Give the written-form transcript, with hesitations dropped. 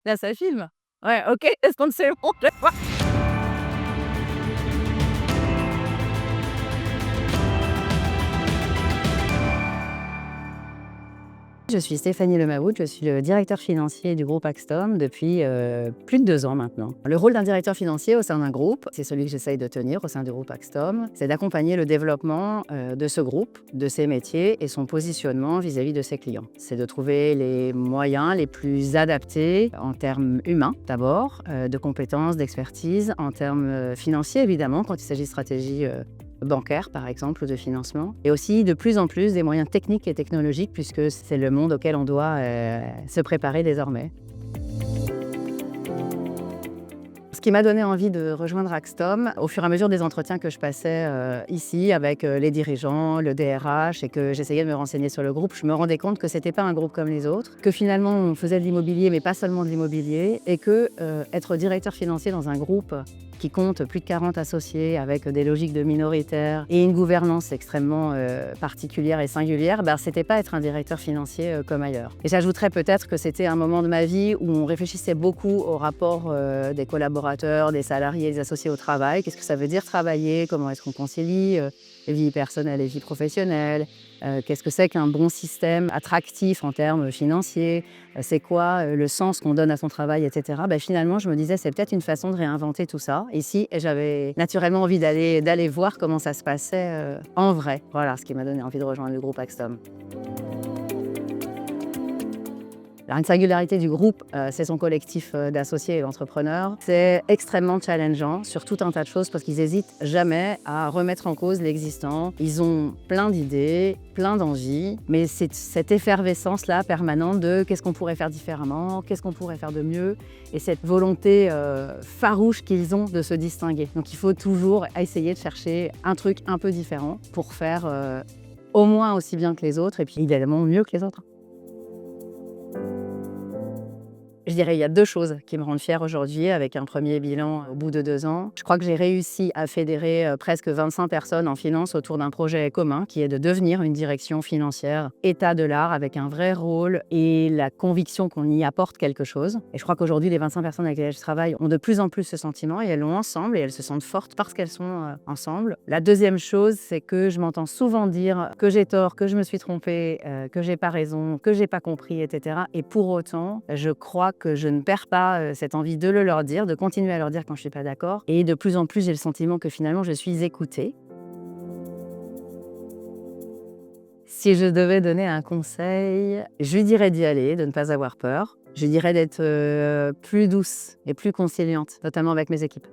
Là, ça filme? Ouais, OK, est-ce qu'on c'est bon, je vois. Je suis Stéphanie Lemaout, je suis le directeur financier du groupe Axtom depuis plus de 2 ans maintenant. Le rôle d'un directeur financier au sein d'un groupe, c'est celui que j'essaye de tenir au sein du groupe Axtom, c'est d'accompagner le développement de ce groupe, de ses métiers et son positionnement vis-à-vis de ses clients. C'est de trouver les moyens les plus adaptés en termes humains d'abord, de compétences, d'expertise, en termes financiers évidemment quand il s'agit de stratégie bancaire par exemple ou de financement, et aussi de plus en plus des moyens techniques et technologiques puisque c'est le monde auquel on doit se préparer désormais. Ce qui m'a donné envie de rejoindre Axtom, au fur et à mesure des entretiens que je passais ici avec les dirigeants, le DRH, et que j'essayais de me renseigner sur le groupe, je me rendais compte que c'était pas un groupe comme les autres, que finalement on faisait de l'immobilier mais pas seulement de l'immobilier, et que être directeur financier dans un groupe qui compte plus de 40 associés avec des logiques de minoritaires et une gouvernance extrêmement particulière et singulière, c'était pas être un directeur financier comme ailleurs. Et j'ajouterais peut-être que c'était un moment de ma vie où on réfléchissait beaucoup au rapport des collaborateurs, des salariés, des associés au travail. Qu'est-ce que ça veut dire travailler? Comment est-ce qu'on concilie vie personnelle et vie professionnelle? Qu'est-ce que c'est qu'un bon système attractif en termes financiers? C'est quoi le sens qu'on donne à son travail, etc. Finalement, je me disais, c'est peut-être une façon de réinventer tout ça ici. Et j'avais naturellement envie d'aller voir comment ça se passait en vrai. Voilà ce qui m'a donné envie de rejoindre le groupe Axtom. Alors, une singularité du groupe, c'est son collectif d'associés et d'entrepreneurs. C'est extrêmement challengeant sur tout un tas de choses parce qu'ils n'hésitent jamais à remettre en cause l'existant. Ils ont plein d'idées, plein d'envies, mais c'est cette effervescence-là permanente de qu'est-ce qu'on pourrait faire différemment, qu'est-ce qu'on pourrait faire de mieux, et cette volonté farouche qu'ils ont de se distinguer. Donc il faut toujours essayer de chercher un truc un peu différent pour faire au moins aussi bien que les autres, et puis évidemment mieux que les autres. Je dirais, il y a 2 choses qui me rendent fière aujourd'hui avec un premier bilan au bout de 2 ans. Je crois que j'ai réussi à fédérer presque 25 personnes en finance autour d'un projet commun qui est de devenir une direction financière état de l'art avec un vrai rôle et la conviction qu'on y apporte quelque chose. Et je crois qu'aujourd'hui, les 25 personnes avec lesquelles je travaille ont de plus en plus ce sentiment et elles l'ont ensemble et elles se sentent fortes parce qu'elles sont ensemble. La deuxième chose, c'est que je m'entends souvent dire que j'ai tort, que je me suis trompée, que j'ai pas raison, que j'ai pas compris, etc. Et pour autant, je crois que je ne perds pas cette envie de le leur dire, de continuer à leur dire quand je suis pas d'accord. Et de plus en plus, j'ai le sentiment que finalement, je suis écoutée. Si je devais donner un conseil, je lui dirais d'y aller, de ne pas avoir peur. Je lui dirais d'être plus douce et plus conciliante, notamment avec mes équipes.